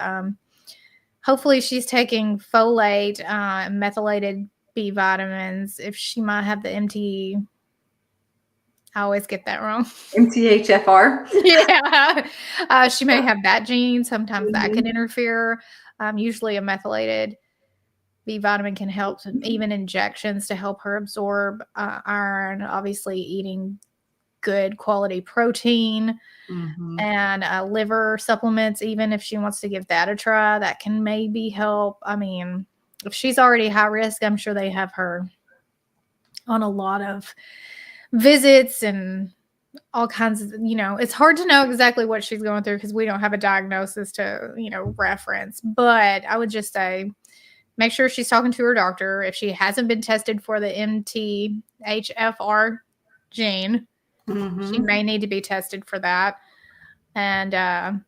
Hopefully she's taking folate, methylated B vitamins. If she might have the MT, I always get that wrong. MTHFR. Yeah. She may have that gene. Sometimes that can interfere. Usually a methylated B vitamin can help, even injections to help her absorb iron. Obviously eating good quality protein and liver supplements, even if she wants to give that a try, that can maybe help. I mean, if she's already high risk, I'm sure they have her on a lot of visits and all kinds of, it's hard to know exactly what she's going through because we don't have a diagnosis to, reference. But I would just say, make sure she's talking to her doctor. If she hasn't been tested for the MTHFR gene, she may need to be tested for that. And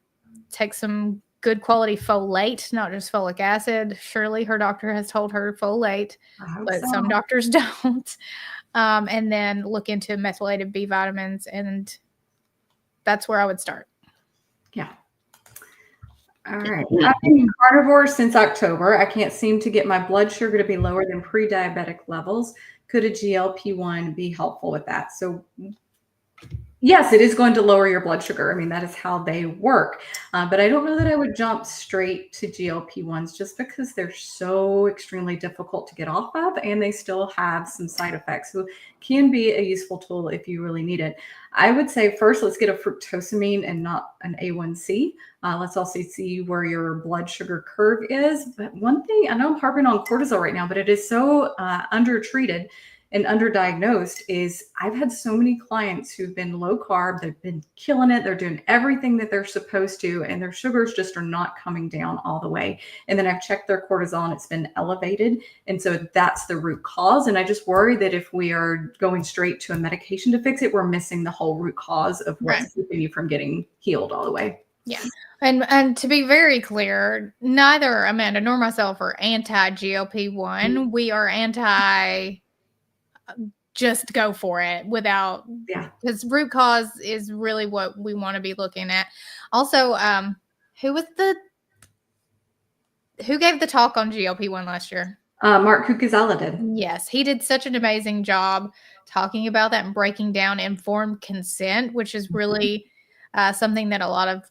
take some good quality folate, not just folic acid. Surely her doctor has told her folate, but some doctors don't. And then look into methylated B vitamins, and that's where I would start. Yeah. All right. I've been carnivore since October. I can't seem to get my blood sugar to be lower than pre-diabetic levels. Could a GLP-1 be helpful with that? So yes, it is going to lower your blood sugar. I mean, that is how they work. But I don't know that I would jump straight to GLP-1s just because they're so extremely difficult to get off of, and they still have some side effects. So can be a useful tool if you really need it. I would say first, let's get a fructosamine and not an A1C. Let's also see where your blood sugar curve is. But one thing, I know I'm harping on cortisol right now, but it is so undertreated and underdiagnosed, is I've had so many clients who've been low carb, they've been killing it, they're doing everything that they're supposed to, and their sugars just are not coming down all the way. And then I've checked their cortisol and it's been elevated. And so that's the root cause. And I just worry that if we are going straight to a medication to fix it, we're missing the whole root cause of what's keeping you from getting healed all the way. Yeah. And to be very clear, neither Amanda nor myself are anti-GLP-1. We are anti just go for it without, because root cause is really what we want to be looking at. Also, who gave the talk on GLP-1 last year? Mark Cucuzella did. Yes, he did such an amazing job talking about that and breaking down informed consent, which is really something that a lot of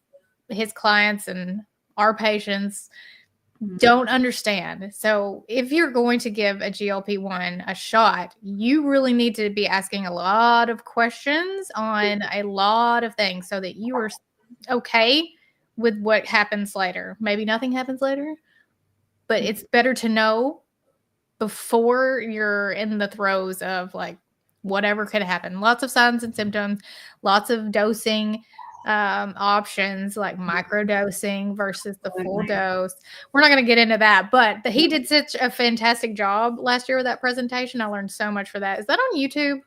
his clients and our patients don't understand. So if you're going to give a GLP-1 a shot, you really need to be asking a lot of questions on a lot of things so that you are okay with what happens later. Maybe nothing happens later, but it's better to know before you're in the throes of like whatever could happen. Lots of signs and symptoms, lots of dosing options like microdosing versus the full dose. We're not going to get into that, but he did such a fantastic job last year with that presentation. I learned so much for that. Is that on YouTube?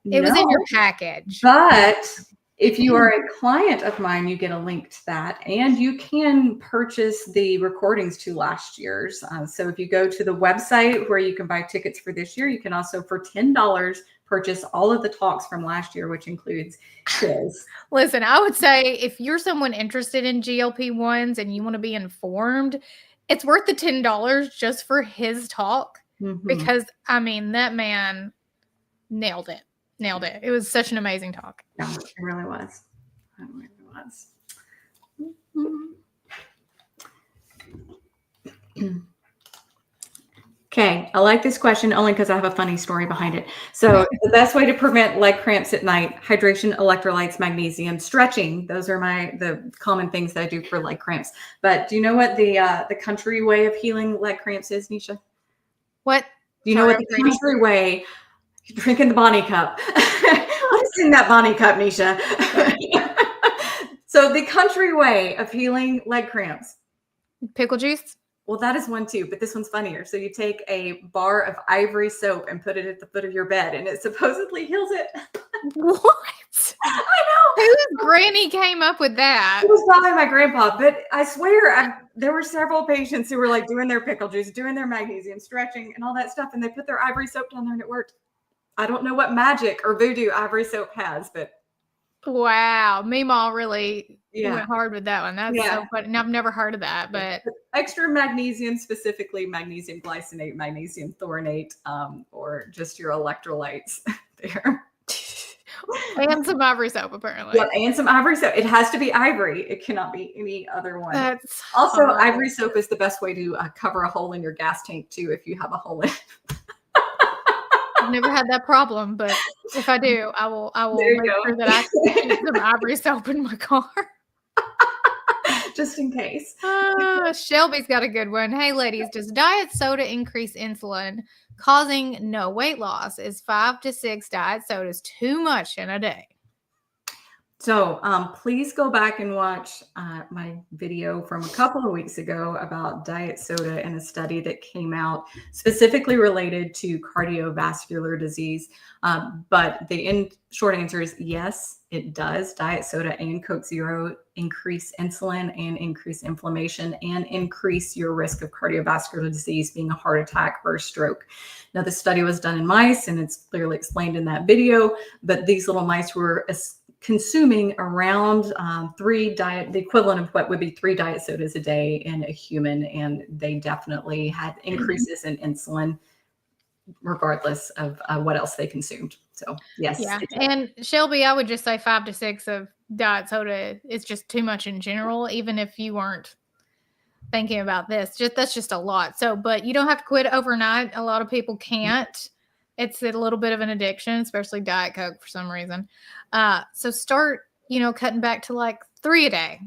It was in your package. But if you are a client of mine, you get a link to that, and you can purchase the recordings to last year's. So if you go to the website where you can buy tickets for this year, you can also for $10 purchase all of the talks from last year, which includes his. Listen, I would say if you're someone interested in GLP-1s and you want to be informed, it's worth the $10 just for his talk, because I mean, that man nailed it. It was such an amazing talk. Yeah, it really was. It really was. Okay, I like this question only because I have a funny story behind it. So the best way to prevent leg cramps at night: hydration, electrolytes, magnesium, stretching. Those are the common things that I do for leg cramps. But do you know what the country way of healing leg cramps is, Neisha? What? Do you know what the country way? Drinking the Bonnie cup. What's in that Bonnie cup, Neisha? So the country way of healing leg cramps. Pickle juice? Well, that is one too, but this one's funnier. So you take a bar of ivory soap and put it at the foot of your bed, and it supposedly heals it. What? I know. Whose granny came up with that? It was probably my grandpa, but I swear there were several patients who were like doing their pickle juice, doing their magnesium, stretching, and all that stuff, and they put their ivory soap down there, and it worked. I don't know what magic or voodoo ivory soap has, but wow, Meemaw really went hard with that one. That's so funny. And I've never heard of that, but extra magnesium, specifically magnesium glycinate, magnesium thornate, or just your electrolytes there. And some ivory soap, apparently. Yeah, and some ivory soap. It has to be ivory. It cannot be any other one. That's also horrible. Ivory soap is the best way to cover a hole in your gas tank too, if you have a hole in it. I've never had that problem, but if I do, I will make sure that I keep some ivory soap in my car. Just in case. Shelby's got a good one. Hey, ladies, does diet soda increase insulin, causing no weight loss? Is 5 to 6 diet sodas too much in a day? So please go back and watch my video from a couple of weeks ago about diet soda and a study that came out specifically related to cardiovascular disease. But the short answer is yes, it does. Diet soda and Coke Zero increase insulin and increase inflammation and increase your risk of cardiovascular disease, being a heart attack or a stroke. Now, the study was done in mice, and it's clearly explained in that video, but these little mice were consuming around the equivalent of what would be 3 diet sodas a day in a human, and they definitely had increases in insulin regardless of what else they consumed. So yes. Yeah. And Shelby, I would just say 5 to 6 of diet soda is just too much in general, even if you weren't thinking about this. That's just a lot. So, but you don't have to quit overnight. A lot of people can't. It's a little bit of an addiction, especially Diet Coke for some reason. So start, cutting back to like 3 a day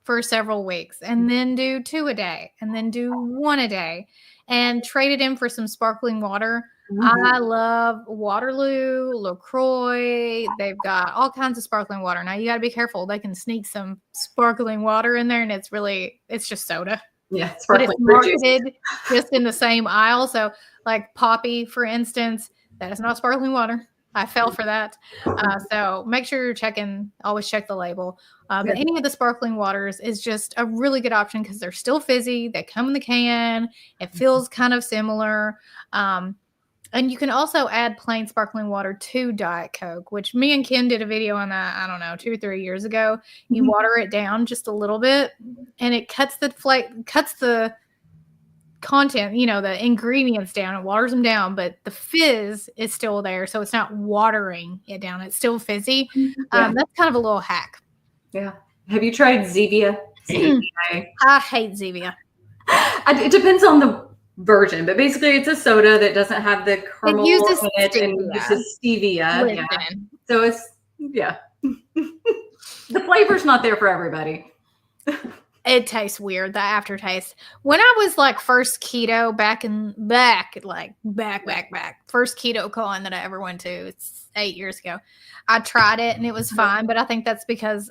for several weeks, and then do 2 a day, and then do 1 a day, and trade it in for some sparkling water. Mm-hmm. I love Waterloo, LaCroix. They've got all kinds of sparkling water. Now you got to be careful. They can sneak some sparkling water in there, and it's just soda. Yeah, but it's marketed just in the same aisle. So like Poppy, for instance, that is not sparkling water. I fell for that. So make sure you're always check the label. But any of the sparkling waters is just a really good option because they're still fizzy. They come in the can. It feels kind of similar. And you can also add plain sparkling water to Diet Coke, which me and Ken did a video on that, I don't know, 2 or 3 years ago. You water it down just a little bit, and it cuts the content, the ingredients down. It waters them down, but the fizz is still there, so it's not watering it down. It's still fizzy. That's kind of a little hack. Yeah. Have you tried Zevia? I hate Zevia. It depends on the version, but basically it's a soda that doesn't have the caramel in it and uses stevia. Yeah. So it's the flavor's not there for everybody. It tastes weird, the aftertaste. When I was like first keto back, first keto con that I ever went to, it's 8 years ago. I tried it and it was fine, but I think that's because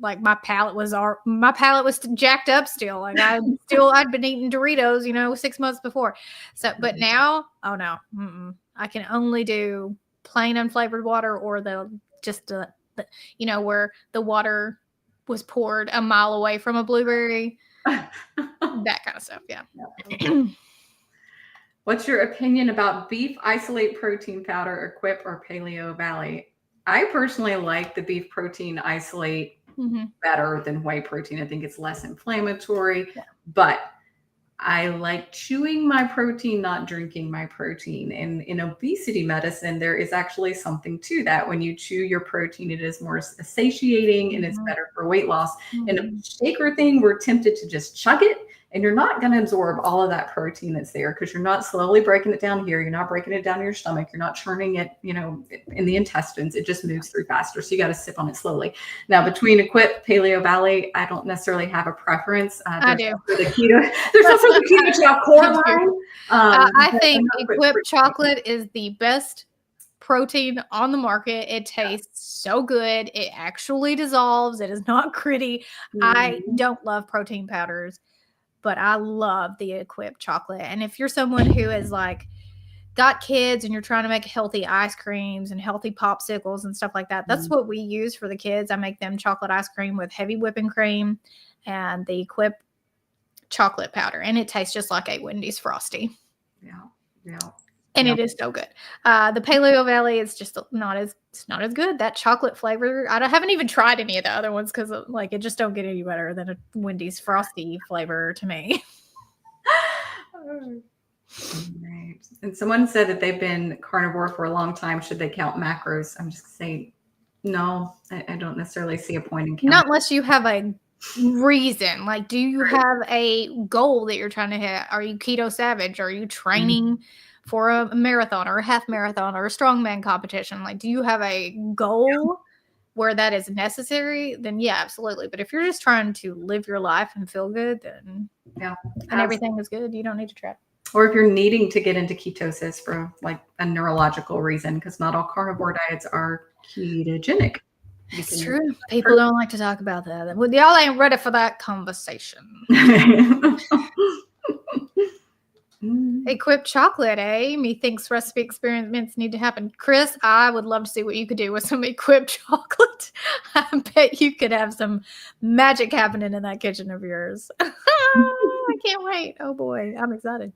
my palate was jacked up still. Like I'd been eating Doritos, 6 months before. So, but now, oh no, I can only do plain unflavored water or where the water was poured a mile away from a blueberry, that kind of stuff. Yeah. What's your opinion about beef isolate protein powder, Equip or Paleo Valley? I personally like the beef protein isolate better than whey protein. I think it's less inflammatory, but I like chewing my protein, not drinking my protein. And in obesity medicine, there is actually something to that. When you chew your protein, it is more satiating and it's better for weight loss. In a shaker thing, we're tempted to just chug it, and you're not going to absorb all of that protein that's there because you're not slowly breaking it down here. You're not breaking it down in your stomach. You're not churning it, in the intestines. It just moves through faster. So you got to sip on it slowly. Now, between Equip, Paleo Valley, I don't necessarily have a preference. I do. The keto, there's also the keto chow core line. I think Equip chocolate is the best protein on the market. It tastes so good. It actually dissolves. It is not gritty. I don't love protein powders. but I love the Equip chocolate. And if you're someone who is like got kids and you're trying to make healthy ice creams and healthy popsicles and stuff like that, that's what we use for the kids. I make them chocolate ice cream with heavy whipping cream and the Equip chocolate powder, and it tastes just like a Wendy's Frosty. Yeah. And it is so good. The Paleo Valley is just not as good. That chocolate flavor, I haven't even tried any of the other ones because like it just don't get any better than a Wendy's Frosty flavor to me. Right. And someone said that they've been carnivore for a long time. Should they count macros? I'm just saying, no, I don't necessarily see a point in counting. Not unless you have a reason. Like, do you have a goal that you're trying to hit? Are you keto savage? Are you training for a marathon or a half marathon or a strongman competition? Like, do you have a goal where that is necessary? Then yeah, absolutely. But if you're just trying to live your life and feel good, then and everything is good, you don't need to track. Or if you're needing to get into ketosis for like a neurological reason, because not all carnivore diets are ketogenic. It's true. People don't like to talk about that. Well, y'all ain't ready for that conversation. Equip chocolate, eh? Methinks recipe experiments need to happen. Chris, I would love to see what you could do with some Equip chocolate. I bet you could have some magic happening in that kitchen of yours. I can't wait. Oh boy, I'm excited.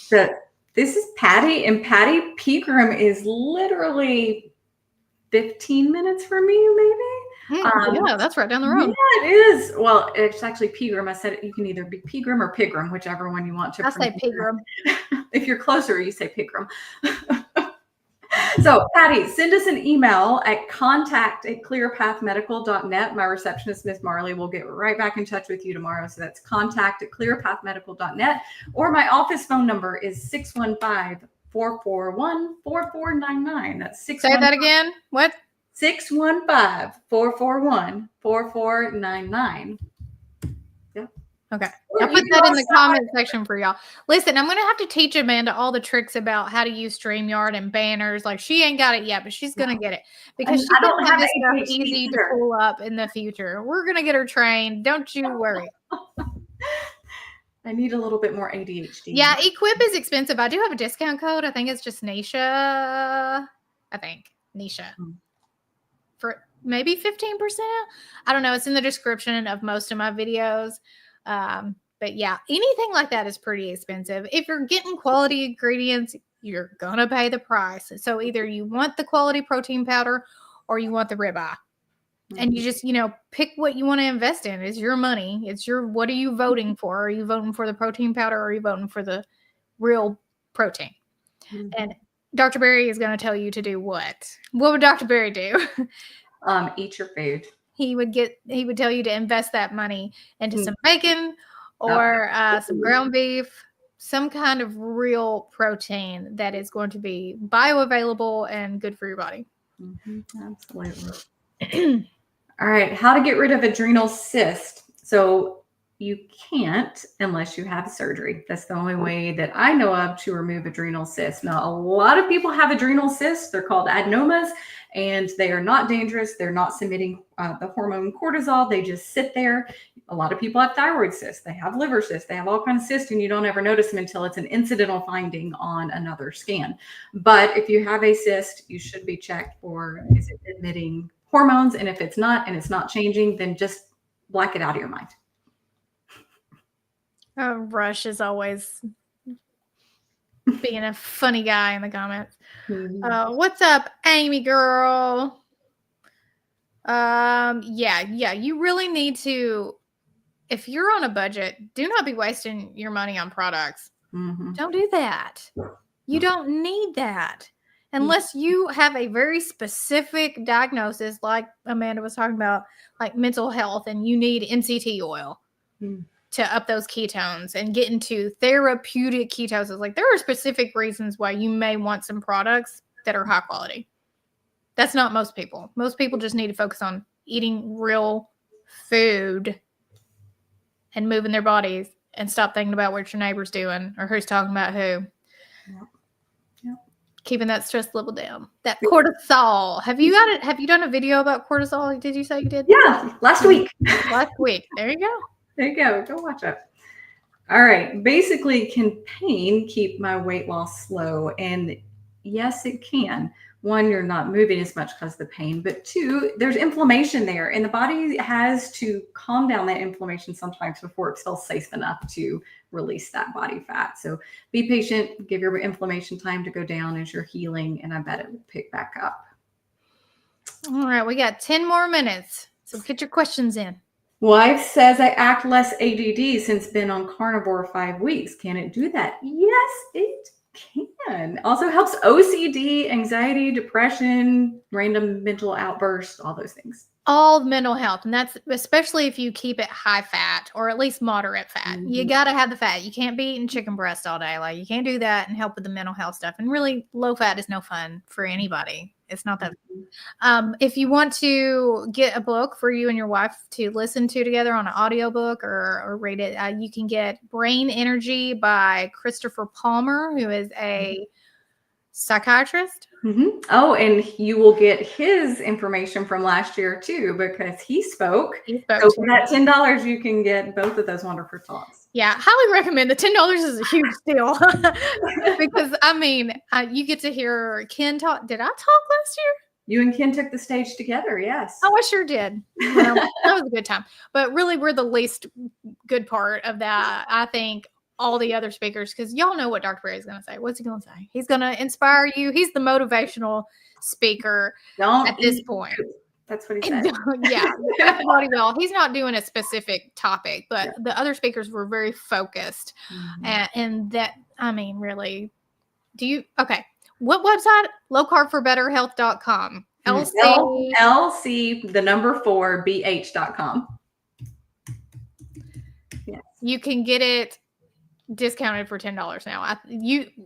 This is Patty, and Patty Pegram is literally 15 minutes from me, maybe. Yeah, that's right down the road. Yeah, it is. Well, it's actually Pegram. I said you can either be Pegram or Pigram, whichever one you want to. I say Pegram. If you're closer, you say Pigram. So, Patty, send us an email at contact@clearpathmedical.net. My receptionist, Miss Marley, will get right back in touch with you tomorrow. So that's contact@clearpathmedical.net. Or my office phone number is 615-441-4499. That's 615. Say that again. What? 615-441-4499. Yeah. Okay. I'll put that in the comment section for y'all. Listen, I'm going to have to teach Amanda all the tricks about how to use StreamYard and banners. Like, she ain't got it yet, but she's going to get it because she can have this stuff easy to pull up in the future. We're going to get her trained. Don't you worry. I need a little bit more ADHD. Yeah, Equip is expensive. I do have a discount code. I think it's just Neisha. For maybe 15%. I don't know. It's in the description of most of my videos. But yeah, anything like that is pretty expensive. If you're getting quality ingredients, you're going to pay the price. So either you want the quality protein powder or you want the ribeye. And you just, pick what you want to invest in. It's your money. What are you voting for? Are you voting for the protein powder or are you voting for the real protein? And Dr. Berry is going to tell you to do what? What would Dr. Berry do? Eat your food. He would tell you to invest that money into some bacon or some ground beef, some kind of real protein that is going to be bioavailable and good for your body. Absolutely. All right. How to get rid of adrenal cyst. So you can't unless you have surgery. That's the only way that I know of to remove adrenal cysts. Now, a lot of people have adrenal cysts. They're called adenomas, and they are not dangerous. They're not emitting the hormone cortisol. They just sit there. A lot of people have thyroid cysts. They have liver cysts. They have all kinds of cysts, and you don't ever notice them until it's an incidental finding on another scan. But if you have a cyst, you should be checked for, is it emitting hormones? And if it's not, and it's not changing, then just black it out of your mind. Rush is always being a funny guy in the comments. What's up, Amy girl? Yeah, you really need to, if you're on a budget, do not be wasting your money on products. Don't do that. You don't need that. Unless you have a very specific diagnosis, like Amanda was talking about, like mental health, and you need MCT oil to up those ketones and get into therapeutic ketosis. Like, there are specific reasons why you may want some products that are high quality. That's not most people. Most people just need to focus on eating real food and moving their bodies and stop thinking about what your neighbor's doing or who's talking about who. Keeping that stress level down. That cortisol. Have you done a video about cortisol? Did you say you did? Yeah, last week. Last week. There you go. There you go. Go watch it. All right. Basically, can pain keep my weight loss slow? And yes, it can. One, you're not moving as much because of the pain, but two, there's inflammation there, and the body has to calm down that inflammation sometimes before it feels safe enough to release that body fat. So be patient, give your inflammation time to go down as you're healing, and I bet it will pick back up. All right, we got 10 more minutes. So get your questions in. Wife says I act less ADD since been on carnivore 5 weeks. Can it do that? Yes, it can. Also helps OCD, anxiety, depression, random mental outbursts, all those things. All mental health, and that's especially if you keep it high fat or at least moderate fat. You got to have the fat. You can't be eating chicken breast all day. Like, you can't do that and help with the mental health stuff. And really, low fat is no fun for anybody. It's not that. If you want to get a book for you and your wife to listen to together on an audiobook or read it, you can get Brain Energy by Christopher Palmer, who is a psychiatrist. Oh, and you will get his information from last year too, because he spoke. So for that $10, you can get both of those wonderful talks. Yeah, highly recommend. The $10 is a huge deal because I mean, you get to hear Ken talk. Did I talk last year? You and Ken took the stage together. Yes. Oh, I sure did. Well, that was a good time. But really, we're the least good part of that, I think. All the other speakers, because y'all know what Dr. Berry is going to say. What's he going to say? He's going to inspire you. He's the motivational speaker at this point. That's what he said. Yeah. Well, he's not doing a specific topic, but the other speakers were very focused. And that, I mean, really, okay. What website? lowcarbforbetterhealth.com. LC, the number 4, BH.com. Yes. You can get it discounted for $10 now.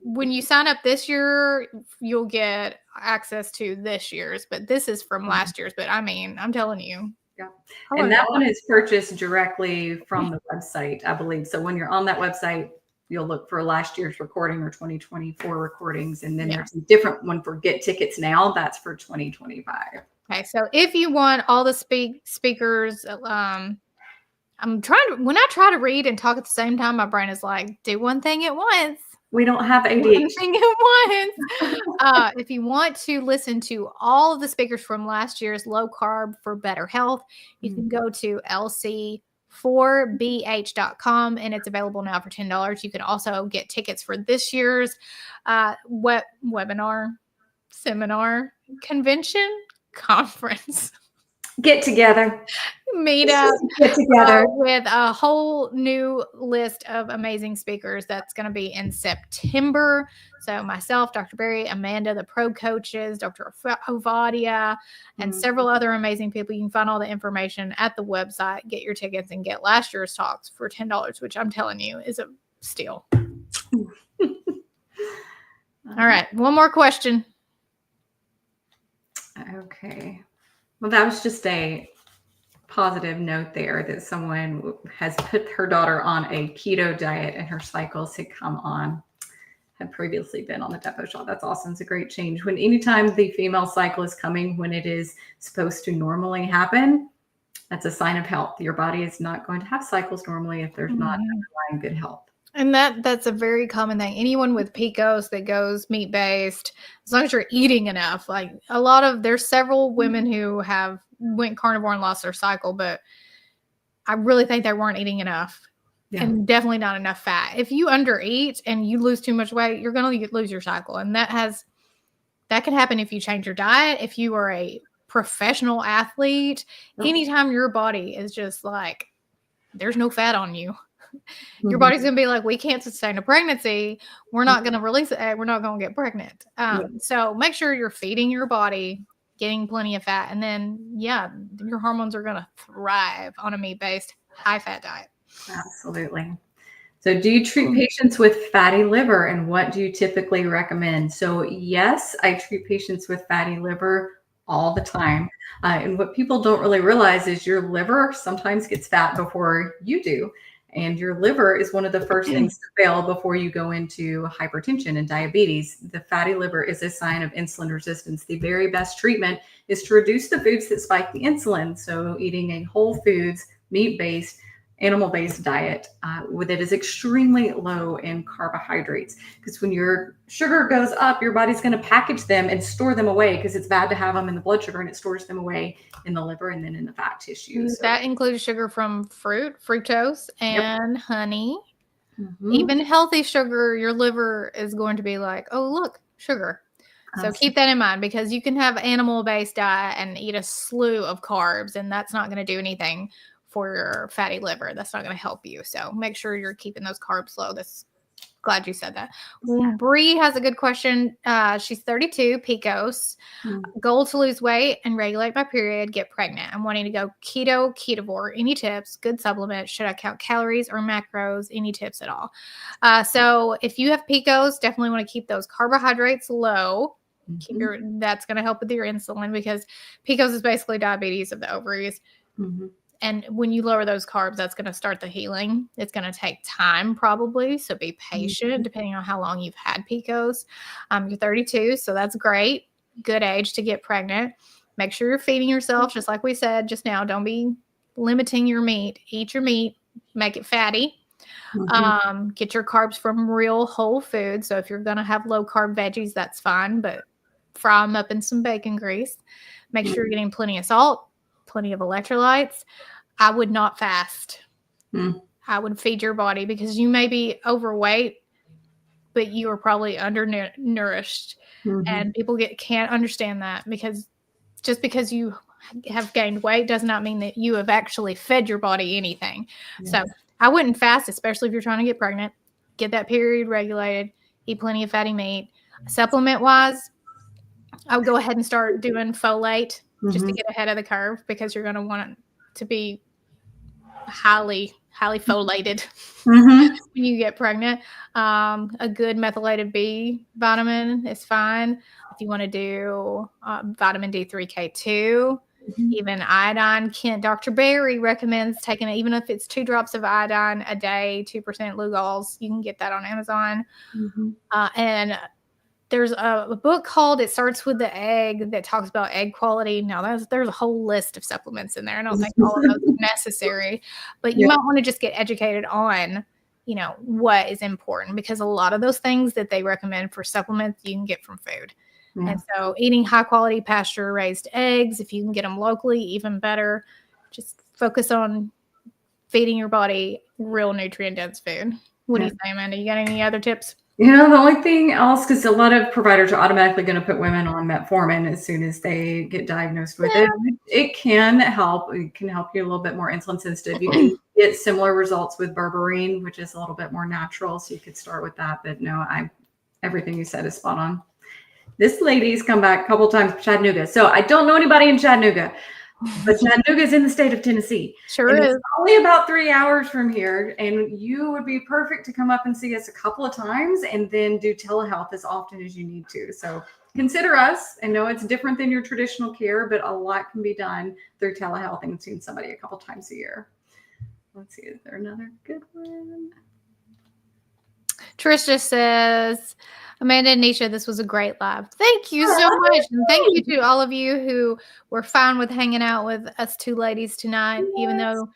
When you sign up this year, you'll get access to this year's, but this is from last year's. But I mean, I'm telling you. Yeah. And that one is purchased directly from the website, I believe. So when you're on that website, you'll look for last year's recording or 2024 recordings. And then there's a different one for Get Tickets Now. That's for 2025. Okay. So if you want all the speakers, when I try to read and talk at the same time, my brain is like, do one thing at once. We don't have ADHD. One thing at once. If you want to listen to all of the speakers from last year's Low Carb for Better Health, you can go to lc4bh.com, and it's available now for $10. You can also get tickets for this year's webinar, seminar, convention, conference. Get together. Meet up. Get together. With a whole new list of amazing speakers that's going to be in September. So myself, Dr. Berry, Amanda, the pro coaches, Dr. Ovadia, and several other amazing people. You can find all the information at the website, get your tickets, and get last year's talks for $10, which I'm telling you is a steal. All right. One more question. Okay. Well, that was just a positive note there that someone has put her daughter on a keto diet and her cycles had come on, had previously been on the depot shot. That's awesome. It's a great change. When anytime the female cycle is coming when it is supposed to normally happen, that's a sign of health. Your body is not going to have cycles normally if there's not underlying good health. And that's a very common thing. Anyone with PCOS that goes meat-based, as long as you're eating enough, like there's several women who went carnivore and lost their cycle, but I really think they weren't eating enough and definitely not enough fat. If you undereat and you lose too much weight, you're going to lose your cycle. And that can happen if you change your diet, if you are a professional athlete, anytime your body is just like, there's no fat on you. Your body's going to be like, we can't sustain a pregnancy. We're not going to release it. We're not going to get pregnant. So make sure you're feeding your body, getting plenty of fat. And then, your hormones are going to thrive on a meat-based, high-fat diet. Absolutely. So do you treat patients with fatty liver, and what do you typically recommend? So yes, I treat patients with fatty liver all the time. And what people don't really realize is your liver sometimes gets fat before you do. And your liver is one of the first things to fail before you go into hypertension and diabetes. The fatty liver is a sign of insulin resistance. The very best treatment is to reduce the foods that spike the insulin. So eating a whole foods, meat-based, animal-based diet that is extremely low in carbohydrates, because when your sugar goes up, your body's going to package them and store them away, because it's bad to have them in the blood sugar, and it stores them away in the liver and then in the fat tissue. So, that includes sugar from fruit, fructose, and honey. mhm. Even healthy sugar, your liver is going to be like, oh, look, sugar. So keep that in mind, because you can have animal-based diet and eat a slew of carbs, and that's not going to do anything for your fatty liver. That's not going to help you. So make sure you're keeping those carbs low. Glad you said that. Bree has a good question. She's 32, PCOS. Goal to lose weight and regulate my period, get pregnant. I'm wanting to go keto, ketovore. Any tips? Good supplement. Should I count calories or macros? Any tips at all? So if you have PCOS, definitely want to keep those carbohydrates low. That's going to help with your insulin, because PCOS is basically diabetes of the ovaries. And when you lower those carbs, that's going to start the healing. It's going to take time probably. So be patient depending on how long you've had PCOS. You're 32, so that's great. Good age to get pregnant. Make sure you're feeding yourself, just like we said just now. Don't be limiting your meat. Eat your meat. Make it fatty. Get your carbs from real whole food. So if you're going to have low carb veggies, that's fine, but fry them up in some bacon grease. Make sure you're getting plenty of salt, plenty of electrolytes. I would not fast. I would feed your body, because you may be overweight, but you are probably undernourished. And people can't understand that, because just because you have gained weight does not mean that you have actually fed your body anything. So I wouldn't fast, especially if you're trying to get pregnant. Get that period regulated. Eat plenty of fatty meat. Supplement wise, I would go ahead and start doing folate just to get ahead of the curve, because you're going to want it to be highly folated when you get pregnant. A good methylated B vitamin is fine. If you want to do vitamin D3, K2, even iodine. Dr. Berry recommends taking it, even if it's 2 drops of iodine a day, 2% Lugol's. You can get that on Amazon. And there's a book called It Starts with the Egg that talks about egg quality. Now, there's a whole list of supplements in there. I don't think all of those are necessary, but you might want to just get educated on, what is important, because a lot of those things that they recommend for supplements, you can get from food. And so eating high quality pasture raised eggs, if you can get them locally, even better. Just focus on feeding your body real nutrient dense food. What do you say, Amanda? You got any other tips? The only thing else, because a lot of providers are automatically going to put women on metformin as soon as they get diagnosed with it. It can help. It can help you a little bit more insulin sensitive. You can get similar results with berberine, which is a little bit more natural. So you could start with that. But no, everything you said is spot on. This lady's come back a couple times from Chattanooga. So I don't know anybody in Chattanooga, but Chattanooga is in the state of Tennessee. Sure is. It's only about 3 hours from here, and you would be perfect to come up and see us a couple of times and then do telehealth as often as you need to. So consider us. I know it's different than your traditional care, but a lot can be done through telehealth and seeing somebody a couple times a year. Let's see, is there another good one? Trish just says, Amanda and Neisha, this was a great live. Thank you so much. And thank you to all of you who were fine with hanging out with us two ladies tonight, even though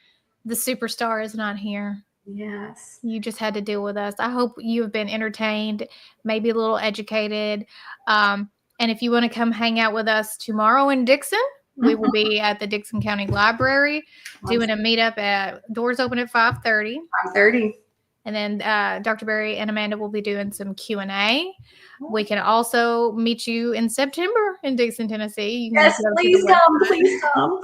the superstar is not here. Yes. You just had to deal with us. I hope you have been entertained, maybe a little educated. And if you want to come hang out with us tomorrow in Dixon, we will be at the Dixon County Library doing a meetup doors open at 5:30. 5:30. And then Dr. Berry and Amanda will be doing some Q&A. We can also meet you in September in Dixon, Tennessee. Yes, please come. Please come.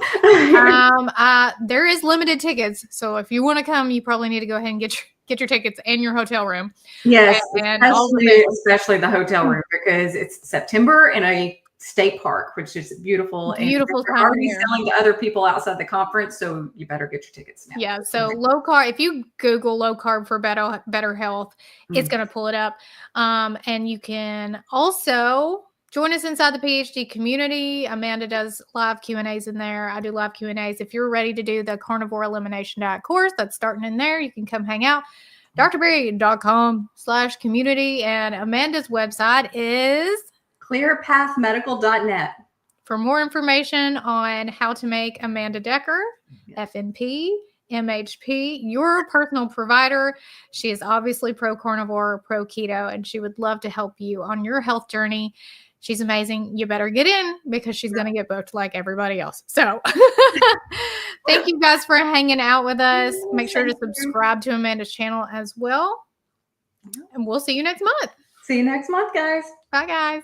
There is limited tickets. So if you want to come, you probably need to go ahead and get your tickets and your hotel room. Yes, especially the hotel room, because it's September in a state park, which is beautiful. Beautiful and they're already selling to other people outside the conference, so you better get your tickets now. Yeah, so low carb, if you Google low carb for better health, it's going to pull it up. And you can also join us inside the PhD community. Amanda does live Q&As in there. I do live Q&As. If you're ready to do the carnivore elimination diet course, that's starting in there. You can come hang out. drberry.com/community. And Amanda's website is clearpathmedical.net. for more information on how to make Amanda Decker, FNP, MHP, your personal provider. She is obviously pro carnivore, pro keto, and she would love to help you on your health journey. She's amazing. You better get in because she's going to get booked like everybody else. So thank you guys for hanging out with us. Make sure to subscribe to Amanda's channel as well. And we'll see you next month. See you next month, guys. Bye, guys.